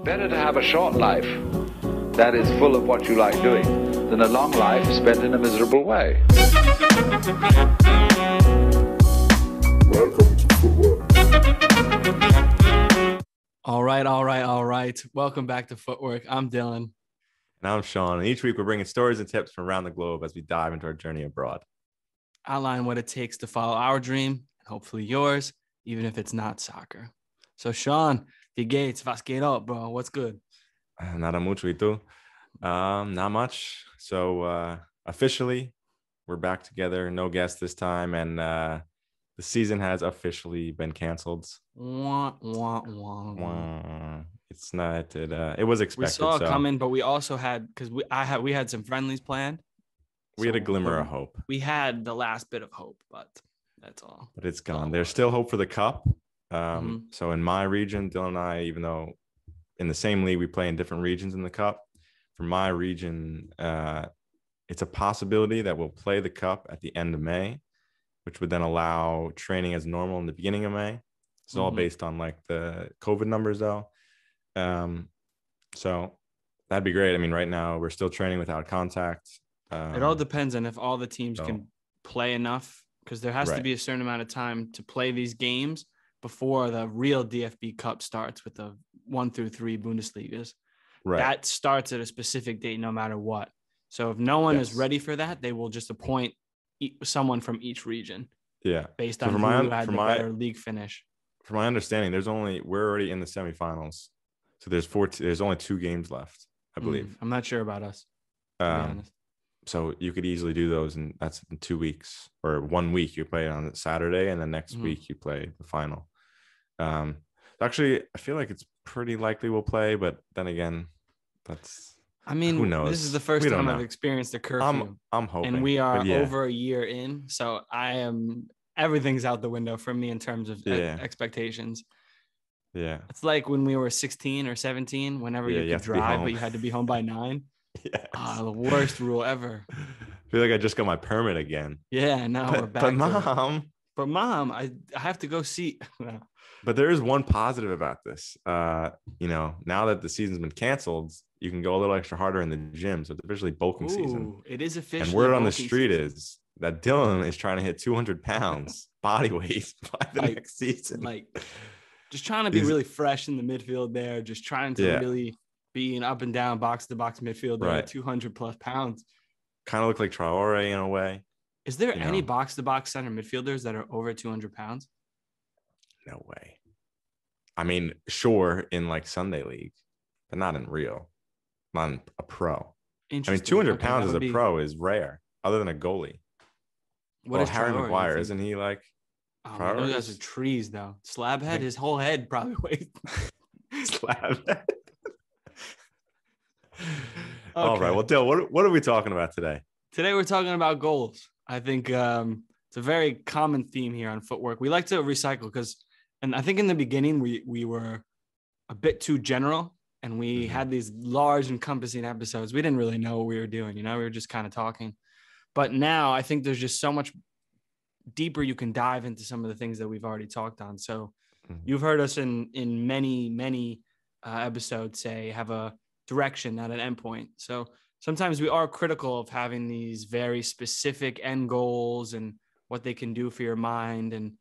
Better to have a short life that is full of what you like doing than a long life spent in a miserable way. Welcome to Footwork. All right. Welcome back to Footwork. I'm Dylan. And I'm Sean. And each week we're bringing stories and tips from around the globe as we dive into our journey abroad. Outline what it takes to follow our dream and hopefully yours, even if it's not soccer. So, Sean, the Gates, was geht up, bro? What's good? Nada mucho, ¿y tú? Not much. So officially, we're back together. No guest this time. And the season has officially been canceled. It's not. It was expected. We saw it coming, but we also had, because we had some friendlies planned. We had a glimmer of hope. We had the last bit of hope, but that's all. But it's gone. There's still hope for the cup. So in my region, Dylan and I, even though in the same league, we play in different regions in the cup. For my region, it's a possibility that we'll play the cup at the end of May, which would then allow training as normal in the beginning of May. It's all based on like the COVID numbers though. So that'd be great. I mean, right now we're still training without contact. It all depends on if all the teams can play enough, because there has to be a certain amount of time to play these games before the real DFB Cup starts with the 1 through 3 Bundesligas. Right. That starts at a specific date no matter what. So if no one is ready for that, they will just appoint someone from each region. Yeah. Based on who had the better league finish. From my understanding, we're already in the semifinals. So there's only 2 games left, I believe. I'm not sure about us, to be honest. So you could easily do those, and that's in 2 weeks or 1 week. You play it on Saturday, and then next week you play the final. Actually, I feel like it's pretty likely we'll play, but then again, who knows? This is the first time I've experienced a curfew. I'm hoping, and we are over a year in, so everything's out the window for me in terms of expectations. Yeah, it's like when we were 16 or 17. Whenever you could drive, but you had to be home by 9. Yes. The worst rule ever. I feel like I just got my permit again. Yeah, now we're back. But mom, I have to go see. But there is one positive about this. Now that the season's been canceled, you can go a little extra harder in the gym. So it's officially bulking season. It is officially. And word on the street is that Dylan is trying to hit 200 pounds body weight by the next season. Like, just trying to be really fresh in the midfield there. Just trying to really be an up and down box to box midfielder at 200 plus pounds. Kind of look like Traore in a way. Is there any box to box center midfielders that are over 200 pounds? No way. I mean, sure, in like Sunday league, but not in real, not in a pro. I mean, 200 pounds as a pro is rare, other than a goalie. What is Harry Maguire? Isn't he like? Those guys are trees, though. Slab head, his whole head probably weighs. Slab head. All right. Well, Dill, what are we talking about today? Today we're talking about goals. I think it's a very common theme here on Footwork. We like to recycle and I think in the beginning we were a bit too general, and we had these large encompassing episodes. We didn't really know what we were doing. We were just kind of talking. But now I think there's just so much deeper you can dive into some of the things that we've already talked on. So you've heard us in many episodes say have a direction, not an endpoint. So sometimes we are critical of having these very specific end goals and what they can do for your mind, and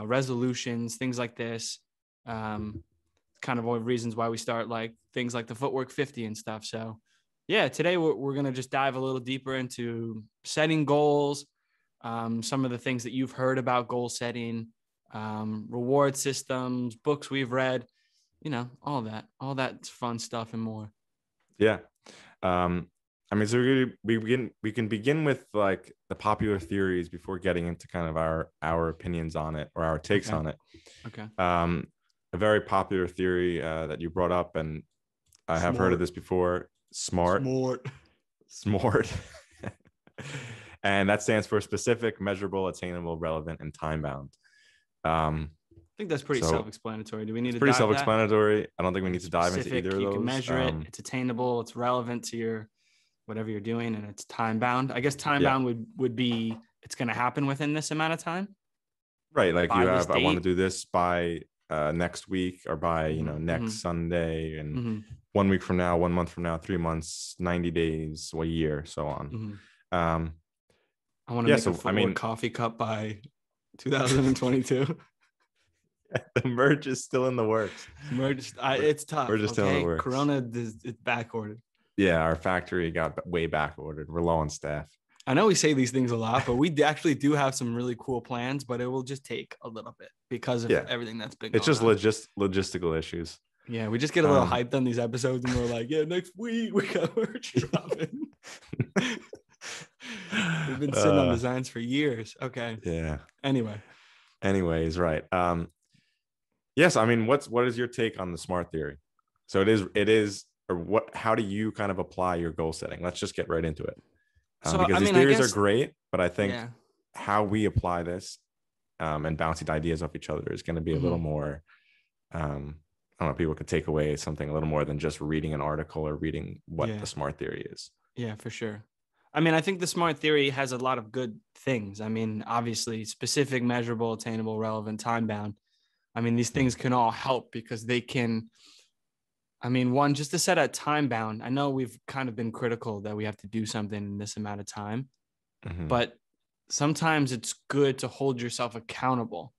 resolutions, things like this. Kind of all reasons why we start like things like the Footwork 50 and stuff. So today we're going to just dive a little deeper into setting goals, some of the things that you've heard about goal setting, reward systems, books we've read, all that fun stuff and more. Yeah. So we can begin with like the popular theories before getting into kind of our opinions on it, or our takes on it. Okay. A very popular theory that you brought up, and I have heard of this before. Smart. And that stands for specific, measurable, attainable, relevant, and time-bound. I think that's pretty self-explanatory. Do we need to? Pretty self-explanatory. I don't think we need to dive into either of those. You can measure it. It's attainable. It's relevant to your whatever you're doing, and it's time-bound. I guess time-bound would be it's going to happen within this amount of time. Right. Like I want to do this by next week, or by, next Sunday, and 1 week from now, 1 month from now, 3 months, 90 days, a year, so on. I want to make a Footwork coffee cup by 2022. The merch is still in the works. It's tough. We're just still in the works. Corona is back ordered. Yeah, our factory got way back ordered. We're low on staff. I know we say these things a lot, but we actually do have some really cool plans, but it will just take a little bit because of everything that's been going on. It's just logistical issues. Yeah, we just get a little hyped on these episodes, and we're like, yeah, next week we got merch dropping. We've been sitting on designs for years. Okay. Yeah. Anyways, right. Yes, I mean, what is your take on the SMART theory? So it is, or what? How do you kind of apply your goal setting? Let's just get right into it. Because these theories are great, but I think how we apply this and bouncing ideas off each other is going to be a little more. I don't know. People could take away something a little more than just reading an article or reading what the SMART theory is. Yeah, for sure. I mean, I think the SMART theory has a lot of good things. I mean, obviously, specific, measurable, attainable, relevant, time bound. I mean, these things can all help because they can. I mean, one, just to set a time bound. I know we've kind of been critical that we have to do something in this amount of time, but sometimes it's good to hold yourself accountable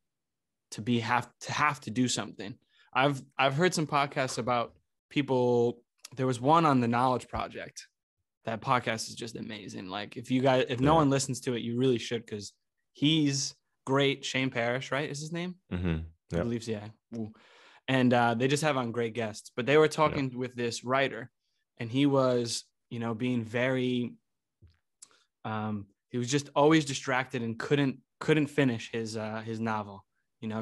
to have to do something. I've heard some podcasts about people. There was one on the Knowledge Project. That podcast is just amazing. Like if no one listens to it, you really should, because he's great. Shane Parrish, right? Is his name? I believe so, yeah. Ooh. And they just have on great guests, but they were talking with this writer, and he was, being very, he was just always distracted and couldn't finish his novel,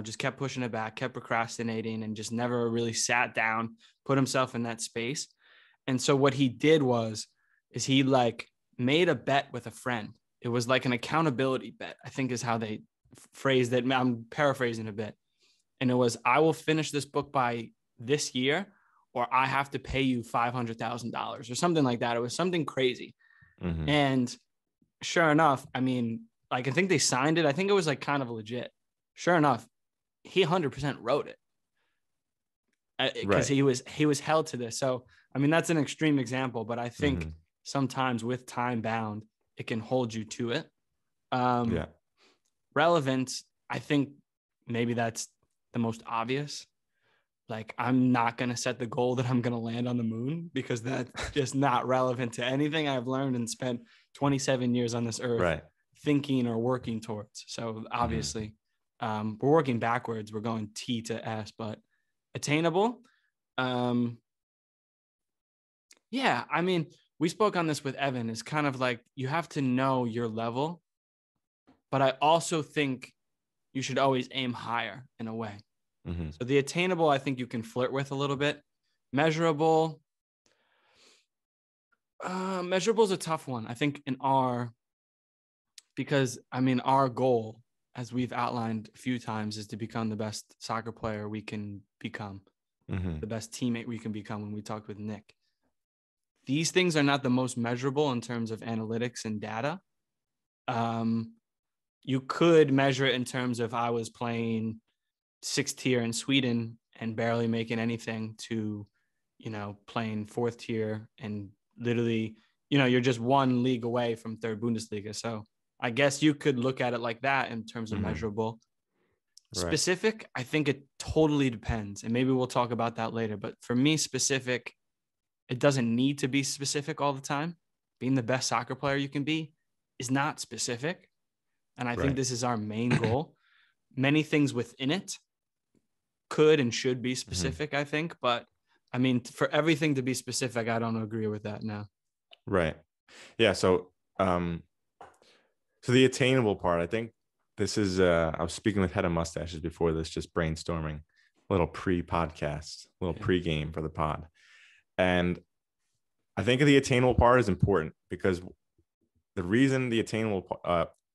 just kept pushing it back, kept procrastinating, and just never really sat down, put himself in that space. And so what he did is he made a bet with a friend. It was like an accountability bet, I think is how they phrased it. I'm paraphrasing a bit. And it was, I will finish this book by this year, or I have to pay you $500,000 or something like that. It was something crazy. And sure enough, I mean, I think they signed it. I think it was kind of legit. Sure enough, he 100% wrote it because he was held to this. So, I mean, that's an extreme example, but I think sometimes with time bound, it can hold you to it. Relevance, I think maybe that's the most obvious. I'm not going to set the goal that I'm going to land on the moon, because that's just not relevant to anything I've learned and spent 27 years on this earth thinking or working towards. So obviously we're working backwards. We're going T to S, but attainable. I mean, we spoke on this with Evan. It's kind of you have to know your level, but I also think you should always aim higher in a way. So the attainable, I think you can flirt with a little bit. Measurable is a tough one, I think, because I mean, our goal, as we've outlined a few times, is to become the best soccer player we can become, the best teammate we can become. When we talked with Nick, these things are not the most measurable in terms of analytics and data. You could measure it in terms of, I was playing 6th tier in Sweden and barely making anything, to, playing 4th tier and literally, you're just one league away from 3rd Bundesliga. So I guess you could look at it like that in terms of measurable. Specific, I think it totally depends. And maybe we'll talk about that later. But for me, specific, it doesn't need to be specific all the time. Being the best soccer player you can be is not specific. And I think this is our main goal. Many things within it could and should be specific, I think. But I mean, for everything to be specific, I don't agree with that now. Right. Yeah. So, so the attainable part, I think this is, I was speaking with Head of Mustaches before this, just brainstorming, a little pre-podcast, a little pre-game for the pod. And I think the attainable part is important, because the reason the attainable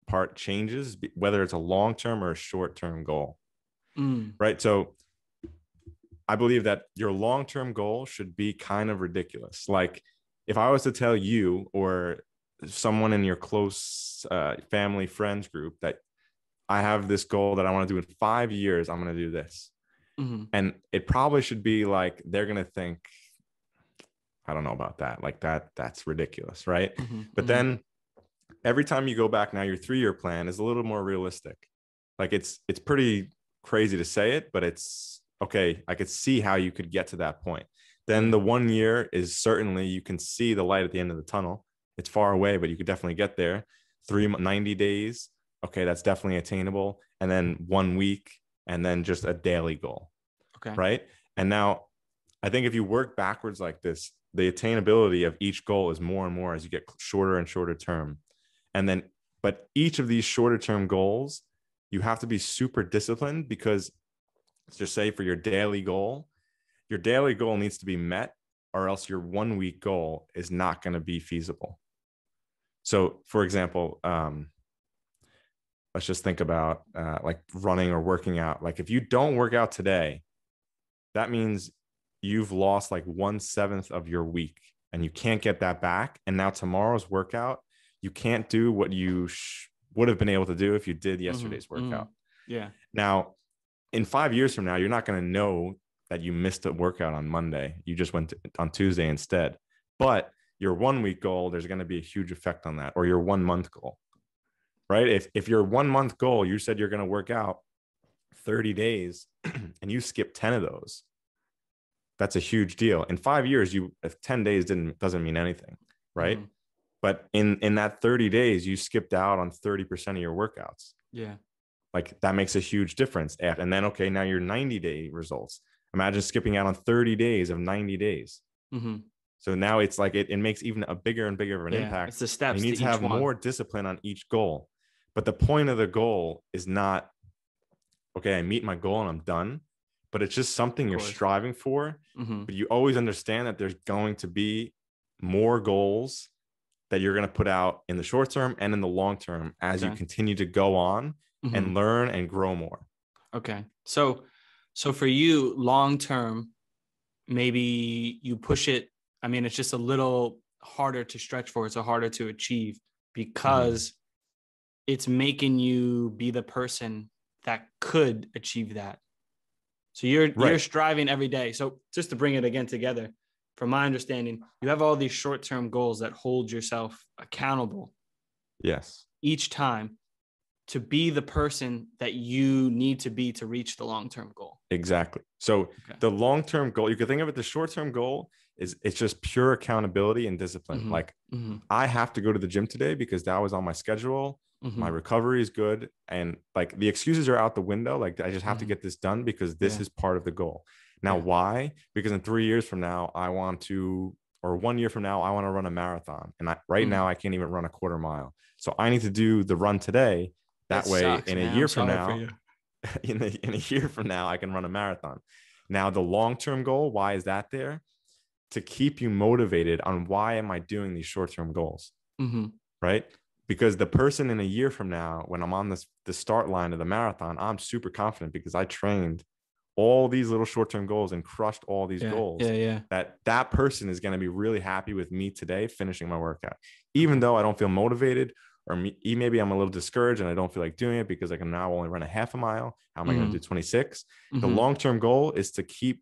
part changes, whether it's a long-term or a short-term goal, right? So I believe that your long-term goal should be kind of ridiculous. Like if I was to tell you or someone in your close family, friends group that I have this goal that I want to do in 5 years, I'm going to do this. And it probably should be like, they're going to think, I don't know about that. Like that's ridiculous. Right. But then every time you go back now, your 3-year plan is a little more realistic. Like it's pretty crazy to say it, but it's okay. I could see how you could get to that point. Then the 1 year is certainly, you can see the light at the end of the tunnel. It's far away, but you could definitely get there. 90 days. Okay. That's definitely attainable. And then 1 week, and then just a daily goal. Okay. Right. And now I think if you work backwards like this, the attainability of each goal is more and more as you get shorter and shorter term. And then, but each of these shorter term goals, you have to be super disciplined, because let's just say for your daily goal needs to be met, or else your 1 week goal is not going to be feasible. So for example, let's just think about like running or working out. Like if you don't work out today, that means you've lost like 1/7 of your week, and you can't get that back. And now tomorrow's workout, you can't do what you would have been able to do if you did yesterday's workout. Yeah. Now, in 5 years from now, you're not going to know that you missed a workout on Monday. You just went on Tuesday instead. But your 1 week goal, there's going to be a huge effect on that, or your 1 month goal, right? If your 1 month goal, you said you're going to work out 30 days and you skip 10 of those, that's a huge deal. In 5 years, if 10 days doesn't mean anything, right? But in that 30 days, you skipped out on 30% of your workouts. Yeah. Like that makes a huge difference. And then, okay, now your 90-day results. Imagine skipping out on 30 days of 90 days. So now it's like it makes even a bigger and bigger of an impact. It's the steps. You need to have more discipline on each goal. But the point of the goal is not, okay, I meet my goal and I'm done. But it's just something you're striving for. But you always understand that there's going to be more goals that you're going to put out in the short term and in the long term as you continue to go on and learn and grow more. Okay. So for you, long term, maybe you push it. I mean, it's just a little harder to stretch for. It's harder to achieve because it's making you be the person that could achieve that. So you're striving every day. So just to bring it again together, from my understanding, you have all these short-term goals that hold yourself accountable. Yes. Each time to be the person that you need to be to reach the long-term goal. Exactly. So the long-term goal, you could think of it, the short-term goal it's just pure accountability and discipline. Like I have to go to the gym today because that was on my schedule. My recovery is good. And like the excuses are out the window. Like I just have to get this done because this is part of the goal. Now, why? Because in 3 years from now, or 1 year from now, I want to run a marathon. And right now I can't even run a quarter mile. So I need to do the run today. That way sucks, in a year from now, in a year from now, I can run a marathon. Now, the long-term goal, why is that there? To keep you motivated on why am I doing these short-term goals, right? Because the person in a year from now, when I'm on the start line of the marathon, I'm super confident because I trained all these little short-term goals and crushed all these goals. That person is going to be really happy with me today finishing my workout, even though I don't feel motivated, or maybe I'm a little discouraged and I don't feel like doing it because I can now only run a half a mile. How am I going to do 26? The long-term goal is to keep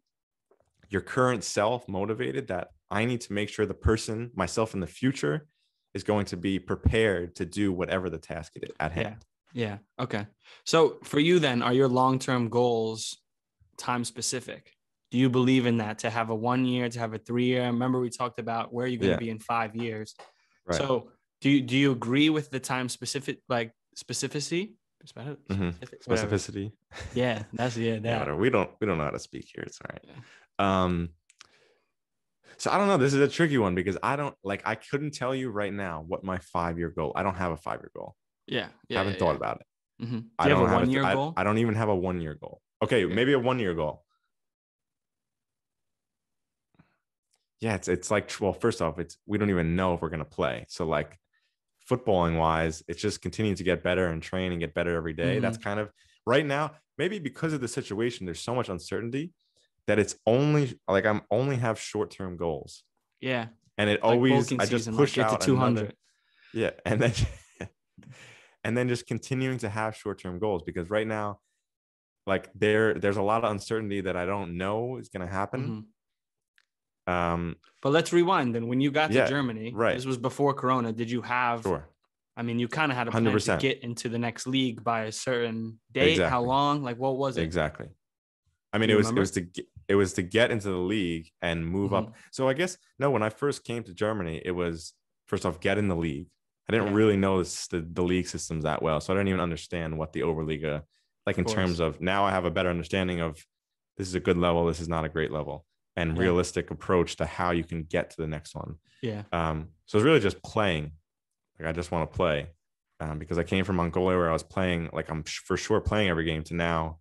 your current self motivated, that I need to make sure the person, myself in the future, is going to be prepared to do whatever the task is at hand. Yeah. Okay. So for you then, are your long-term goals time specific? Do you believe in that, to have a 1 year, to have a 3 year? Remember we talked about where you're going to be in 5 years. Right. So do you agree with the time specific, like specificity? Specificity. Yeah, that's that. We don't know how to speak here. It's all right. So I don't know. This is a tricky one because I couldn't tell you right now what my 5 year goal. I don't have a 5 year goal. I haven't thought about it. Do you have a 1 year goal? I don't even have a 1 year goal. Okay, maybe a 1 year goal. Yeah, it's like, well, first off, we don't even know if we're gonna play. So like footballing wise, it's just continuing to get better and train and get better every day. That's kind of right now, maybe because of the situation, there's so much uncertainty that it's only like I'm only have short-term goals. Yeah. And it always, I just push out to 200. And then just continuing to have short-term goals, because right now like there's a lot of uncertainty that I don't know is going to happen. But let's rewind then. When you got to Germany, right. This was before Corona. Did you have, sure. I mean, you kind of had a plan 100%. to get into the next league by a certain date. Exactly. How long? Like, what was it? Exactly. I mean, it was to get into the league and move up. So I guess, no, when I first came to Germany, it was first off, get in the league. I didn't really know the league systems that well. So I didn't even understand what the Oberliga, like in terms of, now I have a better understanding of this is a good level. This is not a great level, and realistic approach to how you can get to the next one. Yeah. So it's really just playing. Like, I just want to play because I came from Mongolia where I was playing, like I'm for sure playing every game, to now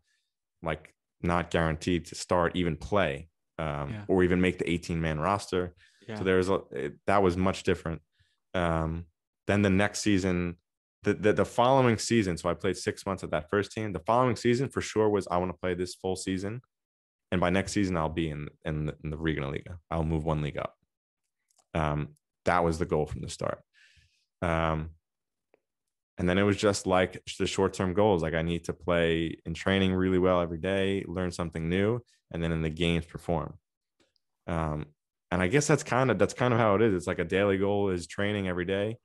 like not guaranteed to start, even play or even make the 18-man roster. Yeah. So that was much different. Then the next season, the following season, so I played 6 months at that first team. The following season for sure was, I want to play this full season. And by next season, I'll be in the Regionalliga. I'll move one league up. That was the goal from the start. And then it was just like the short-term goals. Like, I need to play in training really well every day, learn something new, and then in the games perform. And I guess that's kind of how it is. It's like a daily goal is training every day,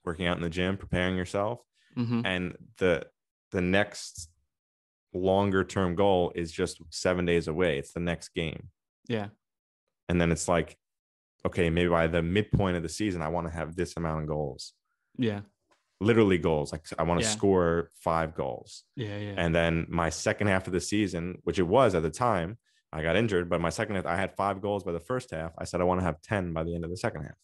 working out in the gym, preparing yourself. And the next longer term goal is just 7 days away. It's the next game. Yeah. And then it's like, okay, maybe by the midpoint of the season, I want to have this amount of goals. Yeah. Literally goals. Like, I want to score 5 goals. Yeah. And then my second half of the season, which it was at the time, I got injured, but my second half, I had 5 goals by the first half. I said, I want to have 10 by the end of the second half.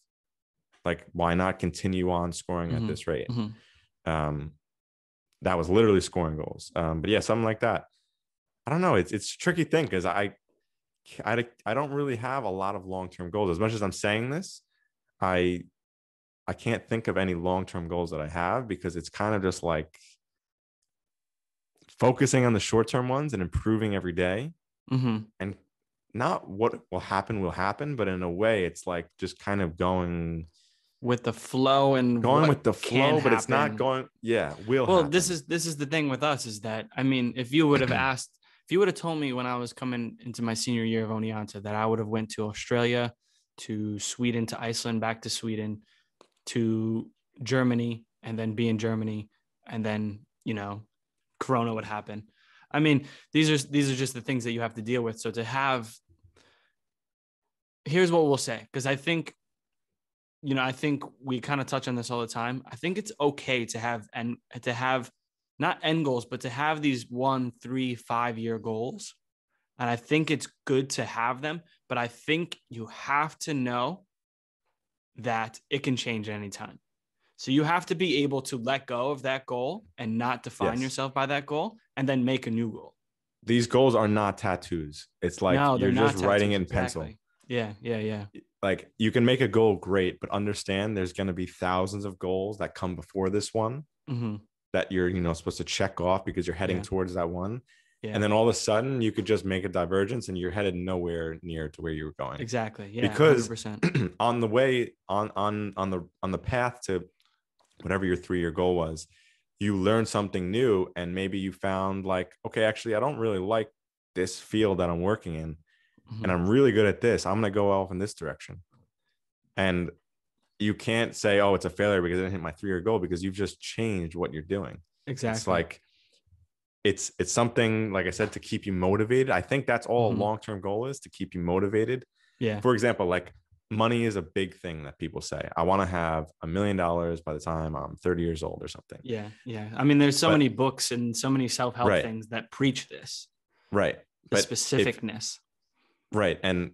Like, why not continue on scoring at this rate? That was literally scoring goals. But yeah, something like that. I don't know. It's a tricky thing because I don't really have a lot of long-term goals. As much as I'm saying this, I can't think of any long-term goals that I have, because it's kind of just like focusing on the short-term ones and improving every day. And not what will happen, but in a way, it's like just kind of going with the flow and but it's not going. Yeah. Well, this is the thing with us, is that, I mean, if you would have told me when I was coming into my senior year of Oneonta that I would have went to Australia, to Sweden, to Iceland, back to Sweden, to Germany, and then be in Germany, and then, Corona would happen. I mean, these are just the things that you have to deal with. So here's what we'll say, because I think we kind of touch on this all the time. I think it's okay to have not end goals, but to have these 1, 3, 5 year goals. And I think it's good to have them, but I think you have to know that it can change at any time. So you have to be able to let go of that goal and not define yourself by that goal, and then make a new goal. These goals are not tattoos. It's like you're just writing it in pencil. Yeah. Like, you can make a goal great, but understand there's going to be thousands of goals that come before this one that you're, supposed to check off because you're heading towards that one. Yeah. And then all of a sudden you could just make a divergence and you're headed nowhere near to where you were going. Exactly. Yeah. Because 100%. on the way on the path to whatever your 3-year goal was, you learned something new, and maybe you found like, okay, actually, I don't really like this field that I'm working in, and I'm really good at this. I'm going to go off in this direction. And you can't say, oh, it's a failure because I didn't hit my 3-year goal, because you've just changed what you're doing. Exactly. It's like, it's something, like I said, to keep you motivated. I think that's all a long-term goal is, to keep you motivated. Yeah. For example, like, money is a big thing that people say. I want to have $1 million by the time I'm 30 years old or something. Yeah. I mean, there's so many books and so many self-help things that preach this. Right. The specificness. Right. And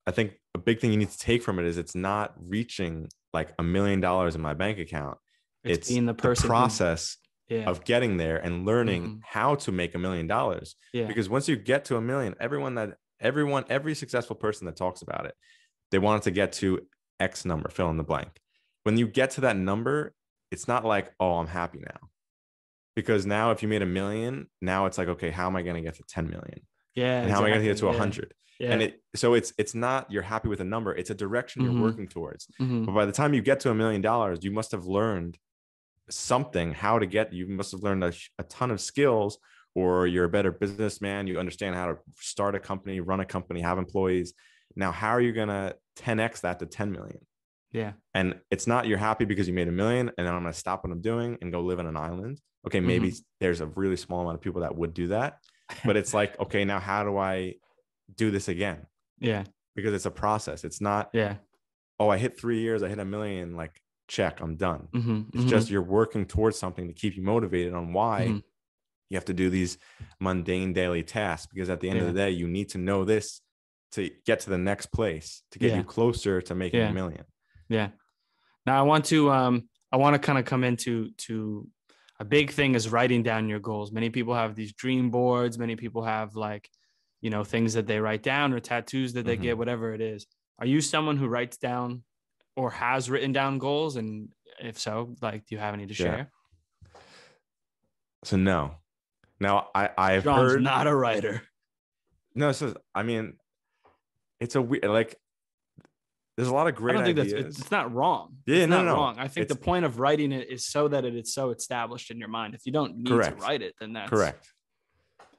I think a big thing you need to take from it is, it's not reaching like $1 million in my bank account. It's being the process of getting there and learning how to make $1 million. Yeah. Because once you get to $1 million, every successful person that talks about it, they want to get to X number, fill in the blank. When you get to that number, it's not like, oh, I'm happy now. Because now if you made $1 million, now it's like, okay, how am I going to get to 10 million? Yeah. And how am I going to get to 100? Yeah. And it's not you're happy with a number. It's a direction you're working towards. But by the time you get to $1 million, you must have learned something, you must have learned a ton of skills, or you're a better businessman. You understand how to start a company, run a company, have employees. Now, how are you going to 10x that to 10 million? Yeah. And it's not you're happy because you made $1 million and then I'm going to stop what I'm doing and go live on an island. Okay, maybe there's a really small amount of people that would do that. But it's like, okay, now how do I do this again? Yeah. Because it's a process. It's not, oh, I hit 3 years, I hit $1 million, like check, I'm done. It's just you're working towards something to keep you motivated on why you have to do these mundane daily tasks. Because at the end of the day, you need to know this to get to the next place, to get you closer to making $1 million. Yeah. Now I want to kind of come into a big thing is writing down your goals. Many people have these dream boards. Many people have like, things that they write down or tattoos that they get, whatever it is. Are you someone who writes down or has written down goals? And if so, like, do you have any to share? So no. Now I've John's heard not a writer. No, so I mean, it's a weird, like, there's a lot of great ideas. It's not wrong. Yeah, it's no. wrong. I think the point of writing it is so that it is so established in your mind. If you don't need to write it, then that's correct.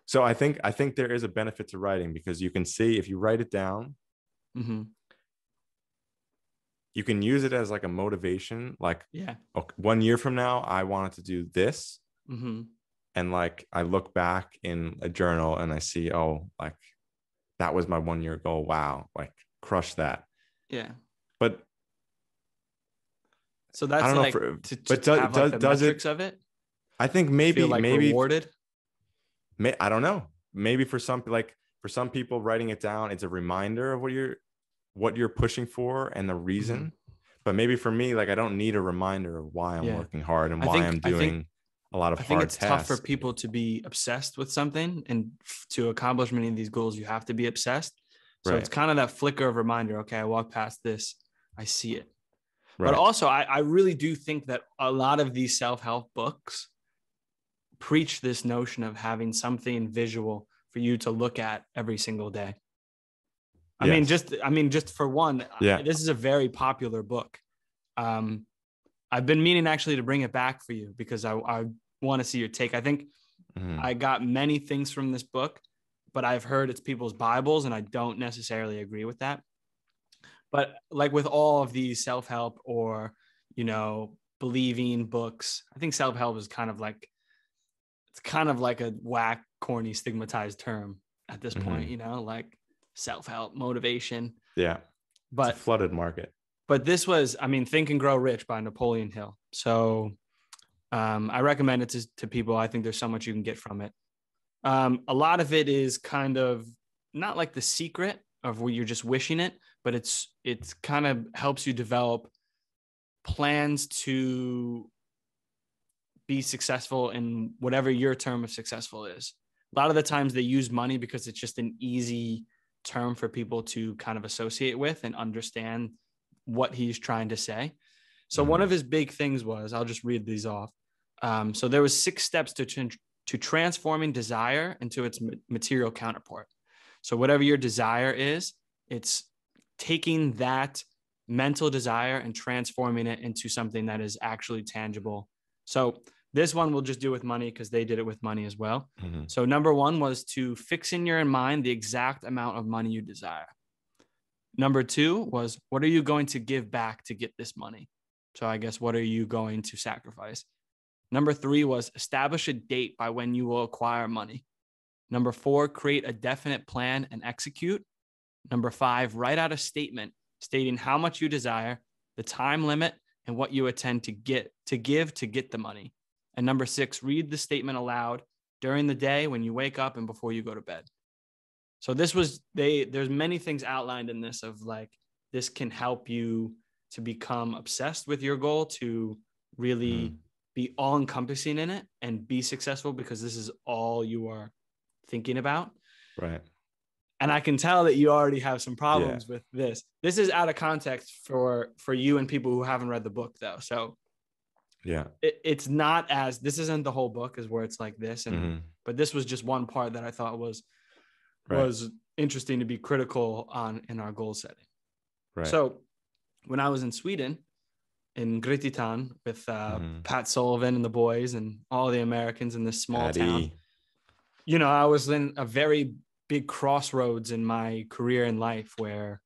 So I think there is a benefit to writing, because you can see if you write it down, you can use it as like a motivation. Like, okay, 1 year from now, I wanted to do this. And like, I look back in a journal and I see, oh, like that was my 1 year goal. Wow. Like crush that. Yeah. But so that's, I don't like, know. But the metrics of it? I think maybe rewarded. I don't know. Maybe for some people, writing it down, it's a reminder of what you're pushing for and the reason. But maybe for me, like, I don't need a reminder of why I'm working hard and why I'm doing a lot of hard tasks. I think it's tough for people to be obsessed with something, and to accomplish many of these goals, you have to be obsessed. So it's kind of that flicker of reminder. Okay, I walk past this, I see it. But also, I really do think that a lot of these self-help books preach this notion of having something visual for you to look at every single day. I mean, just for one, this is a very popular book. I've been meaning actually to bring it back for you because I want to see your take. I think I got many things from this book, but I've heard it's people's Bibles, and I don't necessarily agree with that. But like with all of these self-help or, believing books, I think self-help is kind of like a whack, corny, stigmatized term at this point, like self-help, motivation. Yeah. But it's a flooded market. But this was, Think and Grow Rich by Napoleon Hill. So I recommend it to people. I think there's so much you can get from it. A lot of it is kind of not like The Secret of where you're just wishing it, but it's kind of helps you develop plans to be successful in whatever your term of successful is. A lot of the times they use money because it's just an easy term for people to kind of associate with and understand what he's trying to say. So one of his big things was, I'll just read these off. So there was 6 steps to transforming desire into its material counterpart. So whatever your desire is, it's taking that mental desire and transforming it into something that is actually tangible. So this one we'll just do with money because they did it with money as well. So number 1 was to fix in your mind the exact amount of money you desire. Number 2 was, what are you going to give back to get this money? So I guess, what are you going to sacrifice? Number 3 was establish a date by when you will acquire money. Number 4, create a definite plan and execute. Number 5, write out a statement stating how much you desire, the time limit, and what you intend to give to get the money. And number 6, read the statement aloud during the day when you wake up and before you go to bed. So this was, there's many things outlined in this of like, this can help you to become obsessed with your goal, to really be all encompassing in it and be successful, because this is all you are thinking about. Right. And I can tell that you already have some problems with this. This is out of context for you and people who haven't read the book though. So it's not as, this isn't the whole book is where it's like this. And, but this was just one part that I thought was interesting to be critical on in our goal setting. Right. So when I was in Sweden, in Grythyttan with Pat Sullivan and the boys and all the Americans in this small town, I was in a very big crossroads in my career and life where,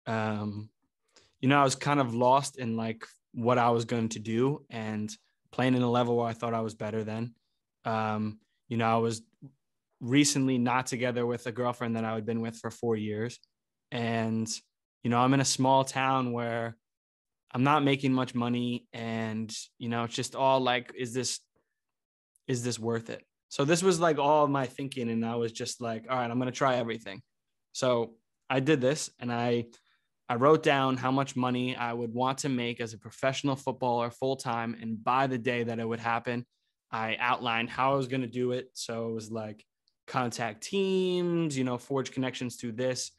I was kind of lost in like what I was going to do and playing in a level where I thought I was better than. I was recently not together with a girlfriend that I had been with for 4 years. And, I'm in a small town where I'm not making much money. And, it's just all like, is this worth it? So this was like all my thinking. And I was just like, all right, I'm going to try everything. So I did this and I wrote down how much money I would want to make as a professional footballer full time. And by the day that it would happen, I outlined how I was going to do it. So it was like contact teams, forge connections to this,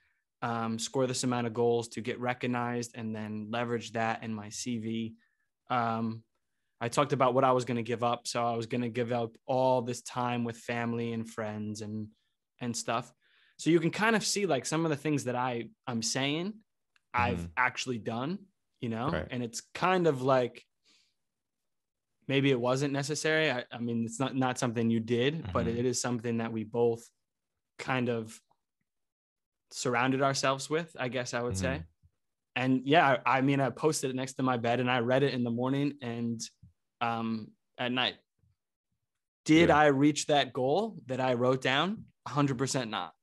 score this amount of goals to get recognized, and then leverage that in my CV. I talked about what I was going to give up. So I was going to give up all this time with family and friends and stuff. So you can kind of see like some of the things that I'm saying I've actually done, Right. and it's kind of like, maybe it wasn't necessary. I mean, it's not something you did, but it is something that we both kind of surrounded ourselves with, I guess I would say. And yeah, I mean, I posted it next to my bed and I read it in the morning and at night. Did I reach that goal that I wrote down? 100% not.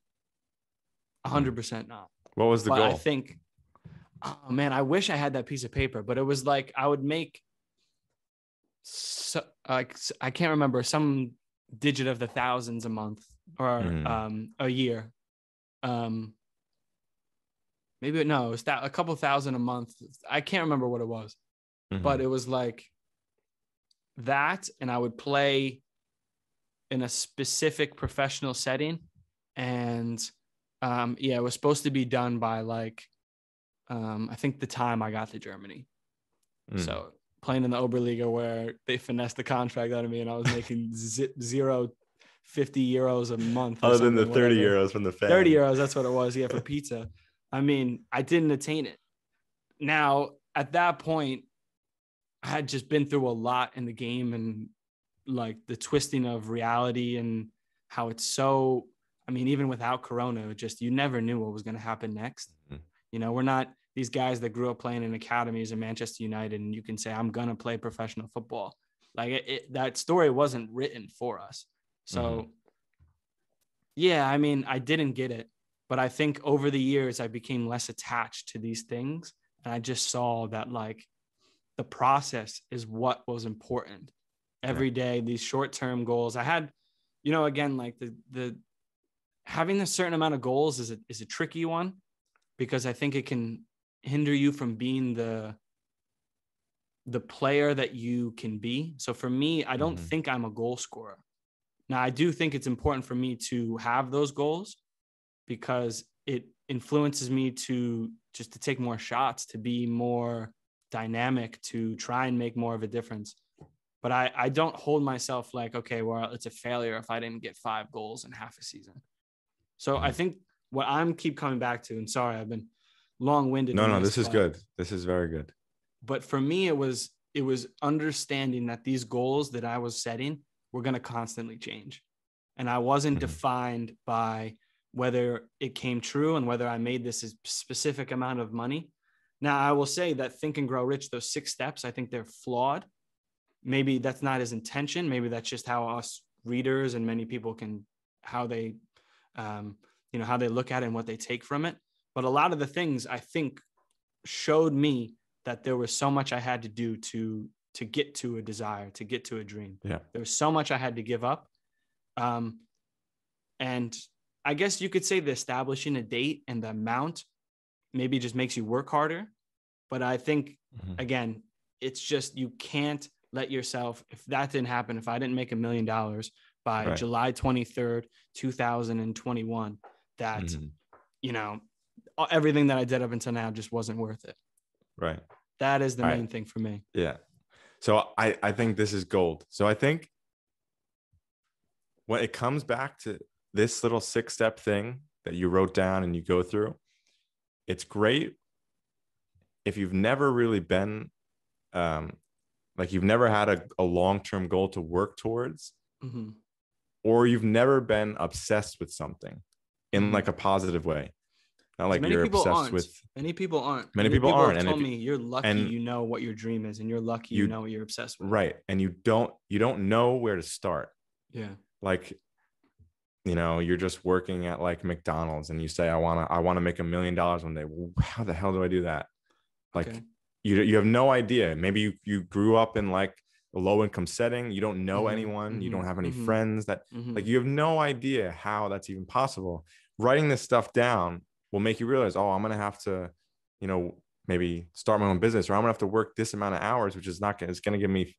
100% not. What was the goal? I think, oh man, I wish I had that piece of paper, but it was like I would make, so I can't remember, some digit of the thousands a month or a year. Maybe no, it was a couple thousand a month. I can't remember what it was, but it was like that. And I would play in a specific professional setting. And it was supposed to be done by like, I think the time I got to Germany. So playing in the Oberliga where they finessed the contract out of me and I was making 50 euros a month. Other than the 30 euros from the fan. 30 euros, that's what it was. Yeah, for pizza. I mean, I didn't attain it. Now, at that point, I had just been through a lot in the game and like the twisting of reality and how it's so, I mean, even without Corona, just you never knew what was going to happen next. We're not these guys that grew up playing in academies in Manchester United and you can say, I'm going to play professional football. Like that story wasn't written for us. So yeah, I mean, I didn't get it, but I think over the years I became less attached to these things. And I just saw that like the process is what was important every day. These short-term goals I had, again, like the having a certain amount of goals is a tricky one because I think it can hinder you from being the player that you can be. So for me, I don't think I'm a goal scorer. Now, I do think it's important for me to have those goals because it influences me to take more shots, to be more dynamic, to try and make more of a difference. But I don't hold myself like, okay, well, it's a failure if I didn't get 5 goals in half a season. So I think what I'm keep coming back to, and sorry, I've been long-winded. No, this is good. This is very good. But for me, it was understanding that these goals that I was setting were going to constantly change. And I wasn't defined by whether it came true and whether I made this specific amount of money. Now, I will say that Think and Grow Rich, those 6 steps, I think they're flawed. Maybe that's not his intention. Maybe that's just how us readers and many people how they look at it and what they take from it. But a lot of the things I think showed me that there was so much I had to do to get to a desire, to get to a dream. Yeah. There was so much I had to give up. And I guess you could say the establishing a date and the amount maybe just makes you work harder. But I think, again, it's just, you can't let yourself, if that didn't happen, if I didn't make $1 million by July 23rd, 2021, that, everything that I did up until now just wasn't worth it. Right. That is the main thing for me. Yeah. So I think this is gold. So I think when it comes back to this little 6-step thing that you wrote down and you go through, it's great if you've never really been, like you've never had a long-term goal to work towards. or you've never been obsessed with something in like a positive way. Not like you're obsessed with. Many people aren't. Many people aren't. Have told me you're lucky you know what your dream is, and you're lucky you know what you're obsessed with. Right. And you don't know where to start. Yeah. Like, you know, you're just working at like McDonald's and you say, I want to make $1 million one day. Well, how the hell do I do that? Like, you have no idea. Maybe you grew up in like a low income setting. You don't know anyone. You don't have any friends that like, you have no idea how that's even possible. Writing this stuff down will make you realize, oh, I'm going to have to, you know, maybe start my own business, or I'm gonna have to work this amount of hours, which is it's going to give me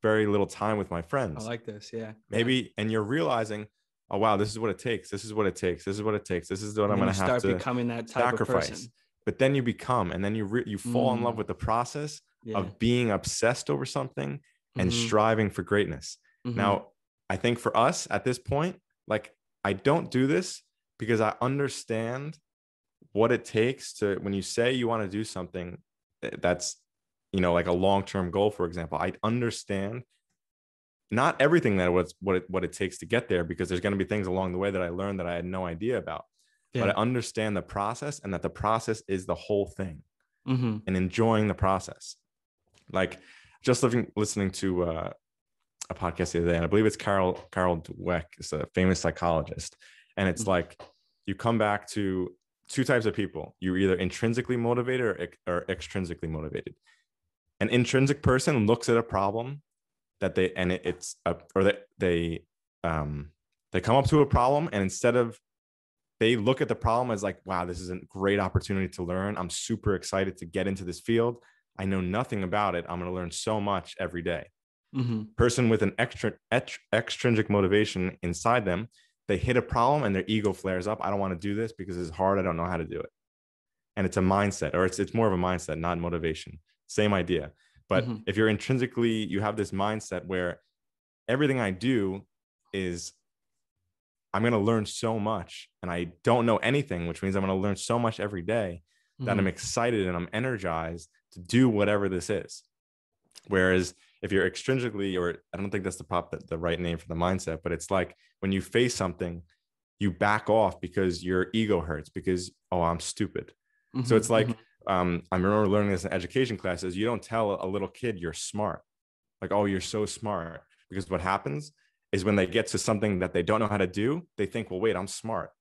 very little time with my friends. I like this. Yeah. Maybe, and you're realizing, oh, wow, this is what it takes. This is what it takes. This is what it takes. This is what I'm going to have to start becoming that type sacrifice. Of person. But then you become, and then you fall in love with the process of being obsessed over something and striving for greatness. Now, I think for us at this point, like, I don't do this because I understand what it takes to, when you say you want to do something that's, you know, like a long-term goal, for example, I understand not everything that what it takes to get there, because there's going to be things along the way that I learned that I had no idea about. But I understand the process, and that the process is the whole thing, and enjoying the process. Like, just listening to a podcast the other day, and I believe it's Carol Dweck, is a famous psychologist. And it's like, you come back to two types of people. You're either intrinsically motivated or extrinsically motivated. An intrinsic person looks at a problem that they come up to a problem, and instead of, they look at the problem as like, wow, this is a great opportunity to learn. I'm super excited to get into this field. I know nothing about it. I'm going to learn so much every day. Person with an extrinsic motivation inside them, they hit a problem and their ego flares up. I don't want to do this because it's hard. I don't know how to do it. And it's a mindset, or it's more of a mindset, not motivation. Same idea. But if you're intrinsically, you have this mindset where everything I do is, I'm going to learn so much, and I don't know anything, which means I'm going to learn so much every day that I'm excited and I'm energized to do whatever this is. Whereas if you're extrinsically, or I don't think that's the right name for the mindset, but it's like when you face something, you back off because your ego hurts, because, oh, I'm stupid. So it's like, I remember learning this in education classes. You don't tell a little kid you're smart, like, oh, you're so smart, because what happens is when they get to something that they don't know how to do, they think, well, wait, I'm smart,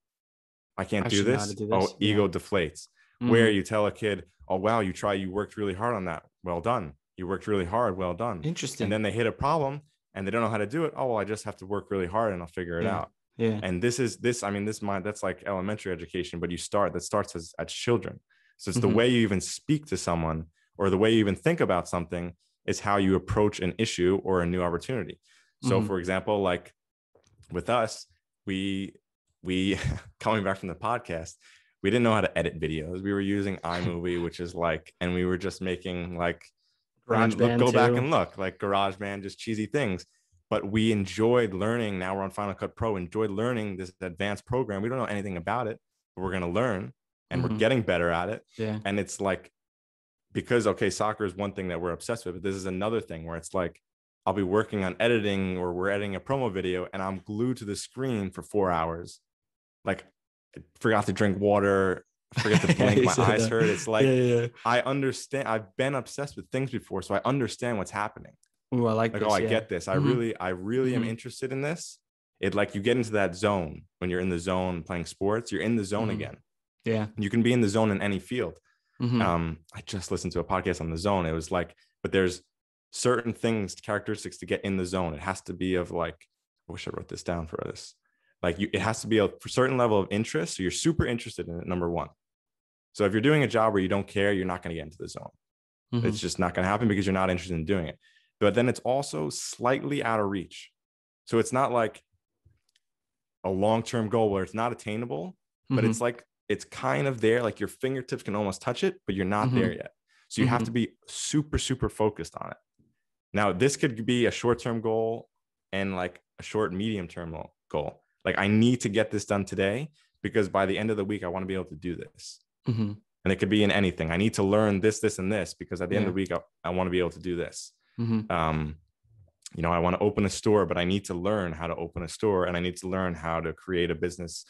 I can't do this. Oh, ego deflates. Where you tell a kid, oh, wow, you worked really hard on that. Well done. You worked really hard. Well done. Interesting. And then they hit a problem and they don't know how to do it. Oh, well, I just have to work really hard and I'll figure it out. Yeah. And that's like elementary education, but that starts as children. So it's the way you even speak to someone, or the way you even think about something, is how you approach an issue or a new opportunity. So for example, like with us, we coming back from the podcast, we didn't know how to edit videos. We were using iMovie, which is like, and we were just making like, go back and look, like GarageBand, just cheesy things. But we enjoyed learning. Now we're on Final Cut Pro, enjoyed learning this advanced program. We don't know anything about it, but we're going to learn, and we're getting better at it. Yeah. And it's like, because, okay, soccer is one thing that we're obsessed with, but this is another thing where it's like, I'll be working on editing, or we're editing a promo video, and I'm glued to the screen for 4 hours. Like, I forgot to drink water, forget to blink, my eyes hurt. It's like, I understand. I've been obsessed with things before, so I understand what's happening. Ooh, I like this. Oh, I get this. I really am interested in this. It, like, you get into that zone when you're in the zone playing sports. You're in the zone again. Yeah. You can be in the zone in any field. I just listened to a podcast on the zone. It was like, but there's certain characteristics to get in the zone. It has to be of like, I wish I wrote this down for this. Like, it has to be a certain level of interest. So you're super interested in it, number one. So if you're doing a job where you don't care, you're not going to get into the zone. It's just not going to happen because you're not interested in doing it. But then it's also slightly out of reach. So it's not like a long-term goal where it's not attainable, but it's like, it's kind of there. Like, your fingertips can almost touch it, but you're not there yet. So you have to be super, super focused on it. Now, this could be a short-term goal and like a short, medium-term goal. Like, I need to get this done today because by the end of the week, I want to be able to do this. And it could be in anything. I need to learn this, this, and this, because at the end of the week, I want to be able to do this. I want to open a store, but I need to learn how to open a store, and I need to learn how to create a business,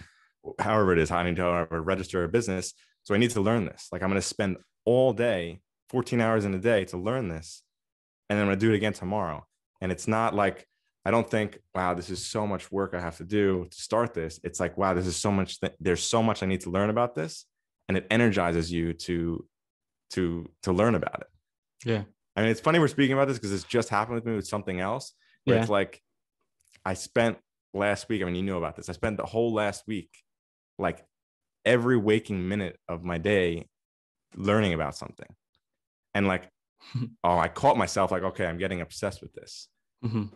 however it is, how I need to register a business. So I need to learn this. Like, I'm going to spend all day, 14 hours in a day to learn this. And then I'm going to do it again tomorrow. And it's not like, I don't think, wow, this is so much work I have to do to start this. It's like, wow, this is so much, there's so much I need to learn about this. And it energizes you to learn about it. Yeah. I mean, it's funny we're speaking about this because this just happened with me with something else. Where It's like, I spent last week, I mean, you know about this. I spent the whole last week, like every waking minute of my day learning about something. And like, I caught myself like, okay, I'm getting obsessed with this.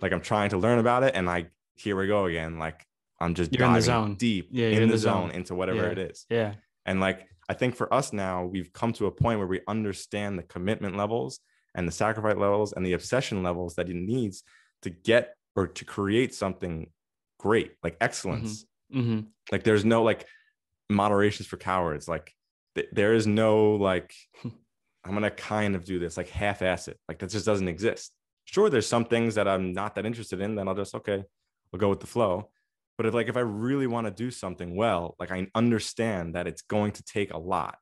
Like, I'm trying to learn about it. And here we go again. Like, I'm just You're diving deep in the zone into whatever it is. Yeah. And like, I think for us now, we've come to a point where we understand the commitment levels and the sacrifice levels and the obsession levels that it needs to get or to create something great, like excellence. Like, there's no like moderations for cowards. Like, there is no like, I'm going to kind of do this, like half-ass it. Like, that just doesn't exist. Sure, there's some things that I'm not that interested in, then I'll just, okay, we'll go with the flow. But if I really want to do something well, like, I understand that it's going to take a lot.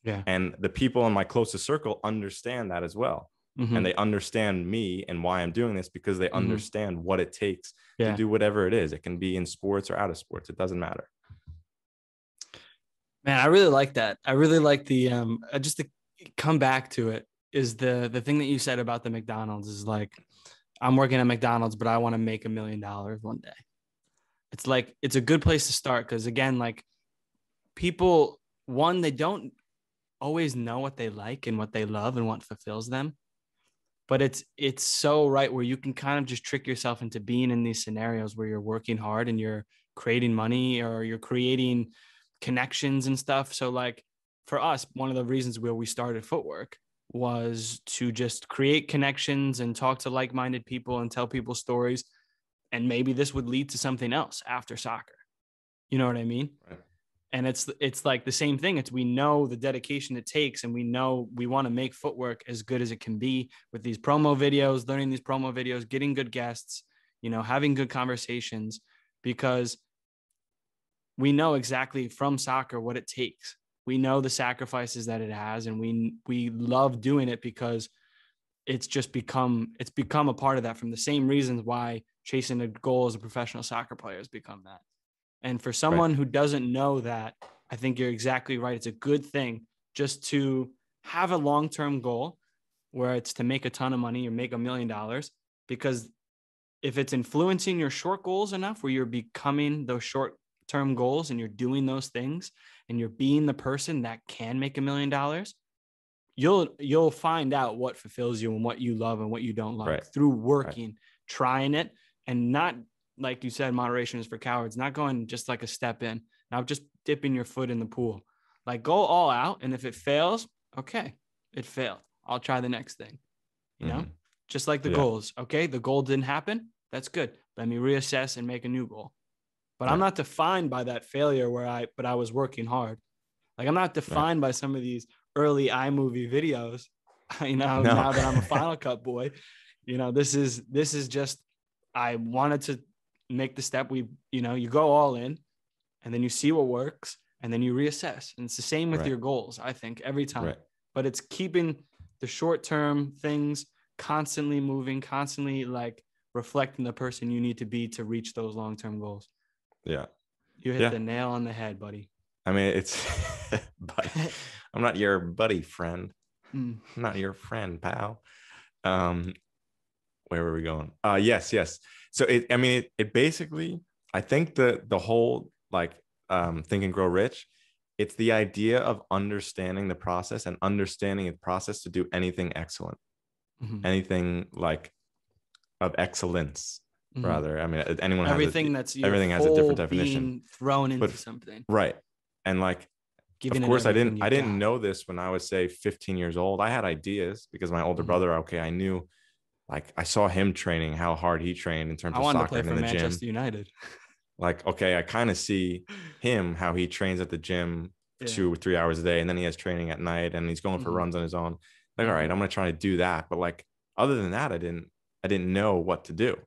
Yeah. And the people in my closest circle understand that as well. And they understand me and why I'm doing this, because they understand what it takes to do whatever it is. It can be in sports or out of sports. It doesn't matter. Man, I really like that. I really like the just to come back to it is the thing that you said about the McDonald's is like, I'm working at McDonald's, but I want to make $1 million one day. It's like, it's a good place to start. Cause again, like, people, one, they don't always know what they like and what they love and what fulfills them. But it's so right where you can kind of just trick yourself into being in these scenarios where you're working hard and you're creating money or you're creating connections and stuff. So like, for us, one of the reasons where we started Footwork was to just create connections and talk to like-minded people and tell people stories. And maybe this would lead to something else after soccer. You know what I mean? Right. And it's like the same thing. We know the dedication it takes, and we know we want to make Footwork as good as it can be with these promo videos, learning these promo videos, getting good guests, having good conversations, because we know exactly from soccer what it takes. We know the sacrifices that it has, and we love doing it because it's become a part of that, from the same reasons why chasing a goal as a professional soccer player has become that. And for someone who doesn't know that, I think you're exactly right. It's a good thing just to have a long-term goal where it's to make a ton of money or make $1 million, because if it's influencing your short goals enough where you're becoming those short-term goals and you're doing those things and you're being the person that can make $1 million, you'll find out what fulfills you and what you love and what you don't love through working, trying it, and not, like you said, moderation is for cowards, not going just like a step in, not just dipping your foot in the pool. Like, go all out. And if it fails, okay, it failed. I'll try the next thing, just like the goals. Okay. The goal didn't happen. That's good. Let me reassess and make a new goal. But I'm not defined by that failure but I was working hard. Like, I'm not defined by some of these early iMovie videos, now that I'm a Final Cut boy, this is just, I wanted to make the step. You go all in, and then you see what works, and then you reassess. And it's the same with your goals, I think, every time. But it's keeping the short-term things constantly moving, constantly like reflecting the person you need to be to reach those long-term goals. Yeah. You hit the nail on the head, buddy. I mean, it's buddy. I'm not your buddy friend. I'm not your friend, pal. Where were we going? Yes. So it basically, I think the whole like Think and Grow Rich, it's the idea of understanding the process and understanding the process to do anything excellent, anything like of excellence, rather. I mean, everything has a different definition. Thrown into something, right? And like, of course, I didn't know this when I was, say, 15 years old. I had ideas because my older brother. Okay, I knew. Like, I saw him training, how hard he trained in terms of soccer and in the Manchester gym. United. Like, okay, I kind of see him, how he trains at the gym 2 or 3 hours a day, and then he has training at night, and he's going for runs on his own. Like, all right, I'm going to try to do that. But like, other than that, I didn't I didn't know what to do.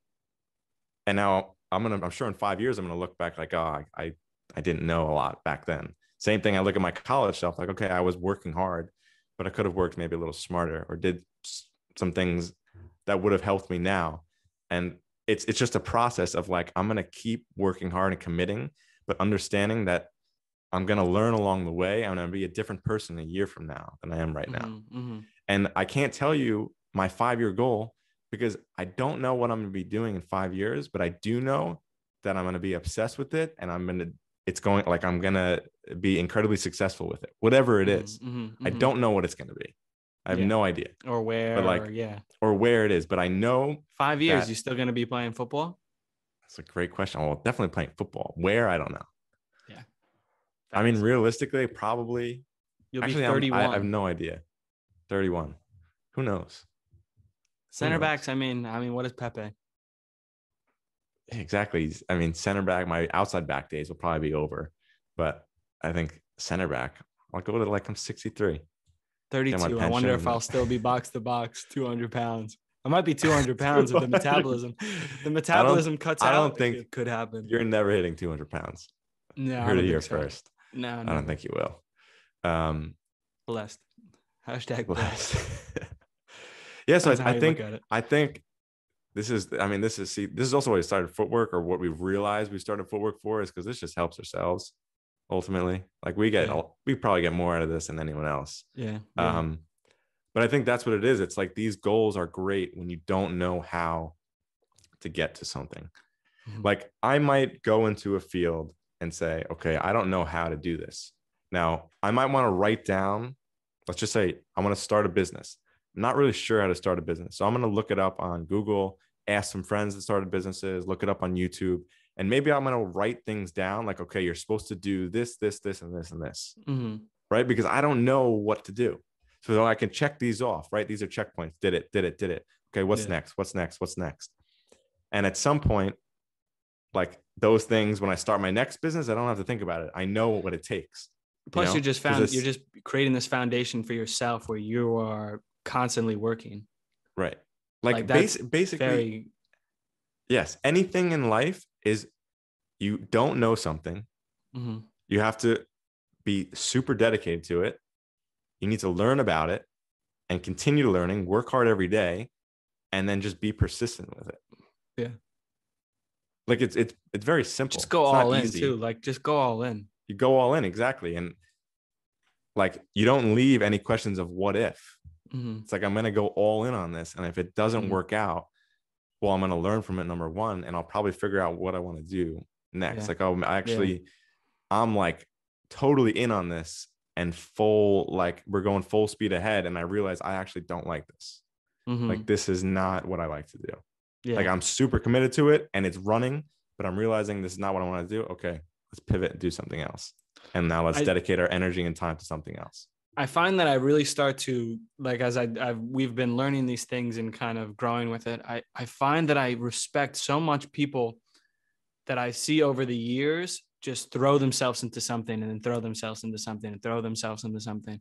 And now I'm sure in 5 years, I'm going to look back like, oh, I didn't know a lot back then. Same thing. I look at my college stuff like, okay, I was working hard, but I could have worked maybe a little smarter or did some things that would have helped me now. And it's just a process of like, I'm going to keep working hard and committing, but understanding that I'm going to learn along the way. I'm going to be a different person a year from now than I am right now. And I can't tell you my 5-year goal because I don't know what I'm going to be doing in 5 years, but I do know that I'm going to be obsessed with it. And I'm going to be incredibly successful with it, whatever it is. I don't know what it's going to be. I have no idea. Or where, but or where it is. But I know 5 years, you're still going to be playing football? That's a great question. Well, definitely playing football. Where? I don't know. Yeah. I mean, realistically, probably. You'll be 31. I have no idea. 31. Who knows? Center backs, I mean, what is Pepe? Exactly. I mean, center back, my outside back days will probably be over. But I think center back, I'll go to like I'm 63. 32. I wonder if I'll still be box to box, 200 pounds. I might be 200 pounds with the metabolism. The metabolism cuts out. I don't think it could happen. You're never hitting 200 pounds. No, you heard it here first. No, I don't think you will. Blessed. Hashtag blessed. Yeah, so I think this is also why we started Footwork, or what we've realized we started Footwork for, is because this just helps ourselves ultimately. Like we probably get more out of this than anyone else. Yeah. But I think that's what it is. It's like these goals are great when you don't know how to get to something. Like I might go into a field and say, okay, I don't know how to do this. Now I might want to write down, let's just say I want to start a business. I'm not really sure how to start a business. So I'm going to look it up on Google, ask some friends that started businesses, look it up on YouTube. And maybe I'm going to write things down like, okay, you're supposed to do this, this, this, and this, and this, right? Because I don't know what to do. So I can check these off, right? These are checkpoints. Did it. Okay, what's next? What's next? And at some point, like those things, when I start my next business, I don't have to think about it. I know what it takes. Plus, you're just creating this foundation for yourself where you are constantly working. Right. Like basically, yes. Anything in life is, you don't know something. You have to be super dedicated to it. You need to learn about it and continue learning, work hard every day, and then just be persistent with it. Yeah. Like it's very simple. Just go all in too. Like just go all in. You go all in. Exactly. And like, you don't leave any questions of what if. It's like, I'm going to go all in on this. And if it doesn't work out, well, I'm going to learn from it, number one, and I'll probably figure out what I want to do next. Like, I'm like totally in on this and we're going full speed ahead. And I realize I actually don't like this. Like, this is not what I like to do. Yeah. Like, I'm super committed to it and it's running, but I'm realizing this is not what I want to do. Okay, let's pivot and do something else. And now let's dedicate our energy and time to something else. I find that I really start to, like, as we've been learning these things and kind of growing with it, I find that I respect so much people that I see over the years just throw themselves into something and then throw themselves into something and throw themselves into something.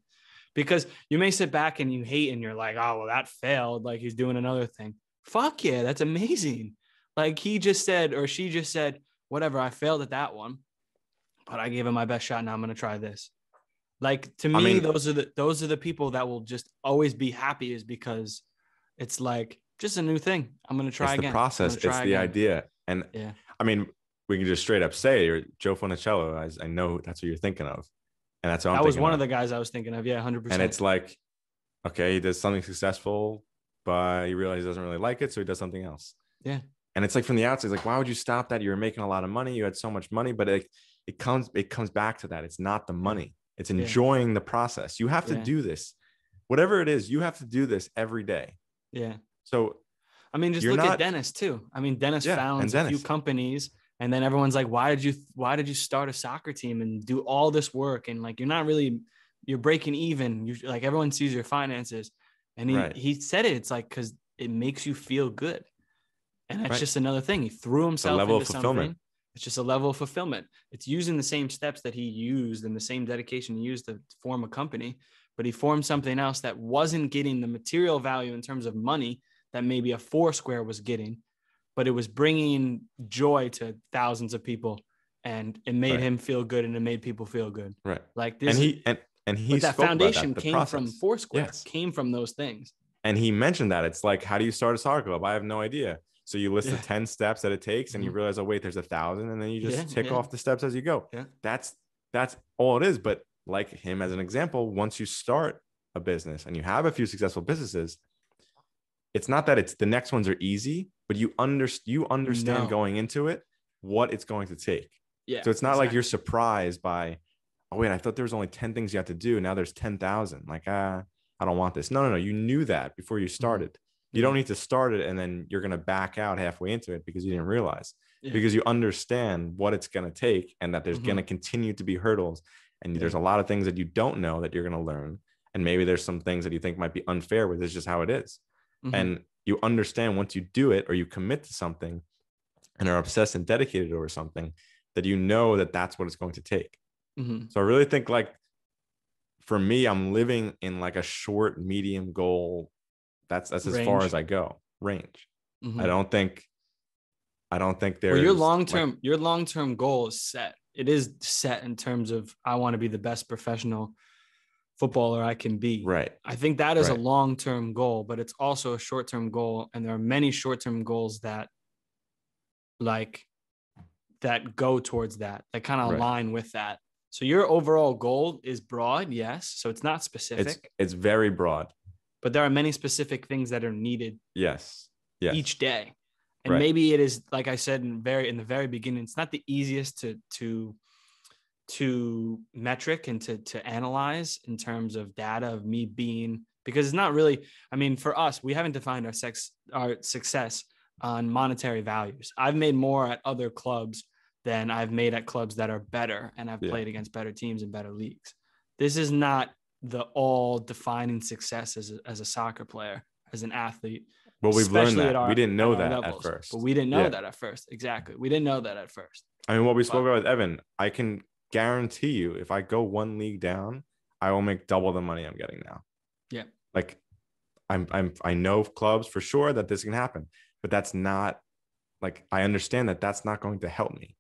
Because you may sit back and you hate and you're like, oh, well, that failed. Like, he's doing another thing. Fuck yeah, that's amazing. Like, he just said, or she just said, whatever, I failed at that one, but I gave it my best shot. Now I'm going to try this. Like, to me, those are the people that will just always be happy, is because it's like just a new thing. I'm going to try again. It's the process. It's the idea. And I mean, we can just straight up say, or Joe Funicello, I know that's what you're thinking of. And that's what that was one of the guys I was thinking of. Yeah, 100%. And it's like, okay, he does something successful, but he realizes he doesn't really like it, so he does something else. Yeah. And it's like, from the outside, it's like, why would you stop that? You were making a lot of money. You had so much money, but it comes back to that. It's not the money. It's enjoying the process. You have to do this. Whatever it is, you have to do this every day. Yeah. So, I mean, just look at Dennis too. I mean, Dennis founds a few companies, and then everyone's like, why did you start a soccer team and do all this work? And like, you're breaking even. You like, everyone sees your finances. And he said it. It's like, because it makes you feel good. And that's just another thing. He threw himself into something. It's just a level of fulfillment. It's using the same steps that he used and the same dedication he used to form a company, but he formed something else that wasn't getting the material value in terms of money that maybe a Foursquare was getting, but it was bringing joy to thousands of people, and it made him feel good, and it made people feel good. Right. Like this, and he that spoke foundation about that, came from Foursquare, yes. came from those things. And he mentioned that it's like, how do you start a soccer club? I have no idea. So you list the 10 steps that it takes, and you realize, oh wait, there's 1,000, and then you just tick off the steps as you go. Yeah. That's all it is. But like him as an example, once you start a business and you have a few successful businesses, it's not that it's the next ones are easy, but you understand going into it what it's going to take. Yeah. So it's not like you're surprised by, oh wait, I thought there was only 10 things you have to do. Now there's 10,000. Like, I don't want this. No. You knew that before you started. You don't need to start it and then you're going to back out halfway into it because you didn't realize, because you understand what it's going to take, and that there's going to continue to be hurdles. And there's a lot of things that you don't know that you're going to learn. And maybe there's some things that you think might be unfair with. It's just how it is. And you understand once you do it, or you commit to something and are obsessed and dedicated over something, that you know that that's what it's going to take. So I really think, like, for me, I'm living in like a short, medium goal. That's as far as I go. Range. I don't think there's your long-term goal is set. It is set in terms of, I want to be the best professional footballer I can be. Right. I think that is a long-term goal, but it's also a short-term goal. And there are many short-term goals that go towards that kind of align with that. So your overall goal is broad. Yes. So it's not specific. It's very broad, but there are many specific things that are needed. Yes. Each day. And maybe it is, like I said in the very beginning, it's not the easiest to metric and to analyze in terms of data of me being, because it's not really, I mean, for us, we haven't defined our success on monetary values. I've made more at other clubs than I've made at clubs that are better, and I've played against better teams and better leagues. This is not the all defining success as a soccer player, as an athlete. Well, we've learned that. We didn't know that levels, at first. But we didn't know that at first. Exactly. We didn't know that at first. I mean, what we spoke about with Evan, I can guarantee you, if I go one league down, I will make double the money I'm getting now. Yeah. Like, I know clubs for sure that this can happen, but that's not, like, I understand that that's not going to help me.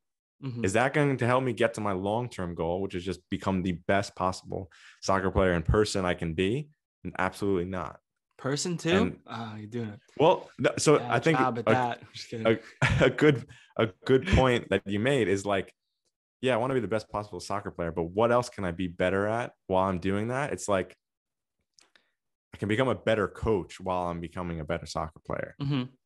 Is that going to help me get to my long-term goal, which is just become the best possible soccer player in person I can be? Absolutely not. Person too? You're doing it. Well, so I think a good point that you made is like, I want to be the best possible soccer player, but what else can I be better at while I'm doing that? It's like, I can become a better coach while I'm becoming a better soccer player.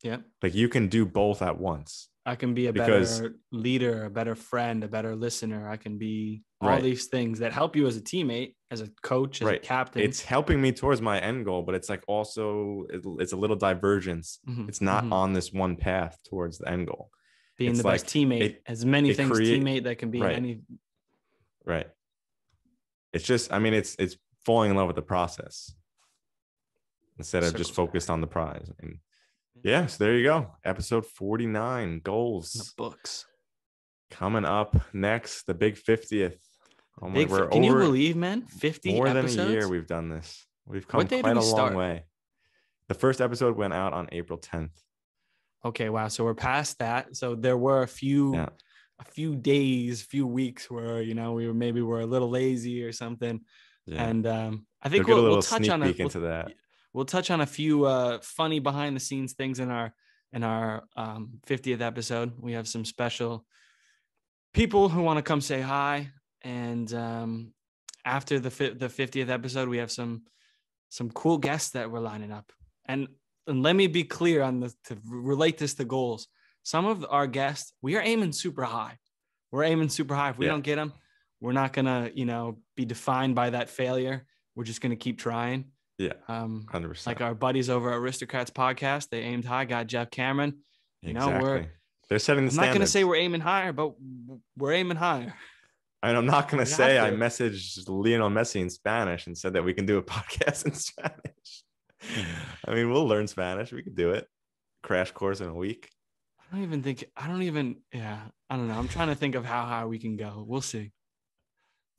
Yeah. Like, you can do both at once. I can be a better leader, a better friend, a better listener. I can be all these things that help you as a teammate, as a coach, as a captain. It's helping me towards my end goal, but it's like also, it's a little divergence. It's not on this one path towards the end goal. Being the best teammate, as many things teammate that can be any. Right. It's just, I mean, it's falling in love with the process instead of just focused on the prize. I mean, so there you go. Episode 49, goals. The books. Coming up next, the big 50th. Oh my, can you believe, man? 50 more episodes? Than a year we've done this. We've come quite a long way. The first episode went out on April 10th. Okay, wow. So we're past that. So there were a few days, few weeks where, we were a little lazy or something. Yeah. And I think we'll touch on into that. We'll touch on a few funny behind the scenes things in our 50th episode. We have some special people who want to come say hi. And after the 50th episode, we have some cool guests that we're lining up. And let me be clear to relate this to goals. Some of our guests, we are aiming super high. We're aiming super high. If we don't get them, we're not going to, be defined by that failure. We're just going to keep trying. Yeah, 100%. Like our buddies over at Aristocrats podcast, they aimed high, got Jeff Cameron. They're setting the standards. I'm not going to say we're aiming higher, but we're aiming higher. And I'm not going to say I messaged Lionel Messi in Spanish and said that we can do a podcast in Spanish. I mean, we'll learn Spanish. We could do it. Crash course in a week. I don't know. I'm trying to think of how high we can go. We'll see.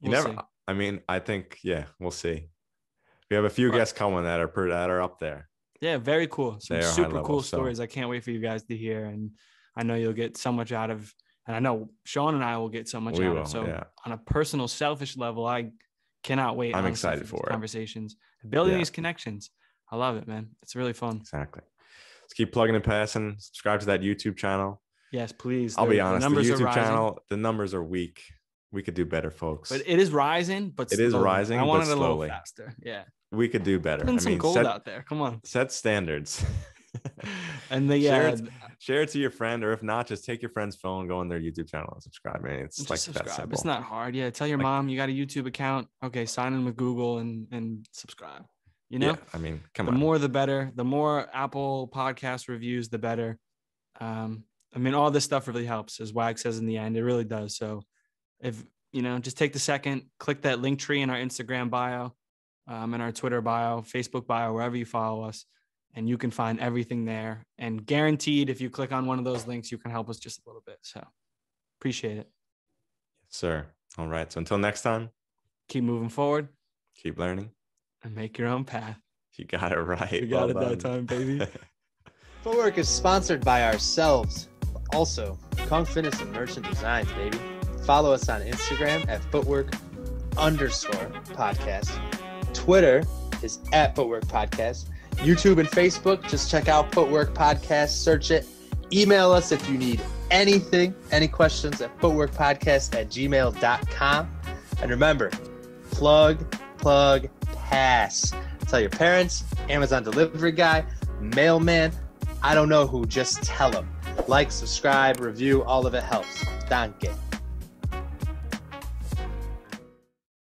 I mean, I think, we'll see. We have a few guests coming that are up there. Yeah, very cool. Some They are super high cool level, so- stories. I can't wait for you guys to hear. And I know you'll get so much out of, and I know Sean and I will get so much We out will, of. So yeah. on a personal, selfish level, I cannot wait. I'm honestly, excited these for it. conversations, building Yeah. these connections. I love it, man. It's really fun. Exactly. Let's keep plugging and passing. Subscribe to that YouTube channel. Yes, please. I'll be honest, the numbers are YouTube rising, channel, the numbers are weak. We could do better, folks. but it is rising. But It is slowly. rising, I want but it a little slowly. faster. Yeah, We could do better. put in some gold out there. Come on. Set standards. And the share it to your friend, or if not, just take your friend's phone, go on their YouTube channel and subscribe. I mean, it's just like subscribe. that simple. It's not hard. Yeah, tell your mom you got a YouTube account. Okay, sign in with Google and subscribe. You know, Yeah, I mean, come the on. more the better. The more Apple podcast reviews, the better. I mean, all this stuff really helps, as Wag says in the end. It really does. So if just take the second, click that link tree in our Instagram bio, in our Twitter bio, Facebook bio, wherever you follow us, and you can find everything there. And guaranteed, if you click on one of those links, you can help us just a little bit. So appreciate it. Yes, sir. All right. So until next time, Keep moving forward keep learning. and make your own path. You got it right. You got Well it that done. time, baby. Footwork is sponsored by ourselves. Also, Kong Fitness and Merchant Designs, baby. Follow us on Instagram at Footwork_podcast. Twitter is at Footwork Podcast. YouTube and Facebook, just check out Footwork Podcast, search it. Email us if you need anything, any questions at footworkpodcast@gmail.com. And remember, plug, pass. Tell your parents, Amazon delivery guy, mailman, I don't know who, just tell them. Like, subscribe, review, all of it helps. Danke.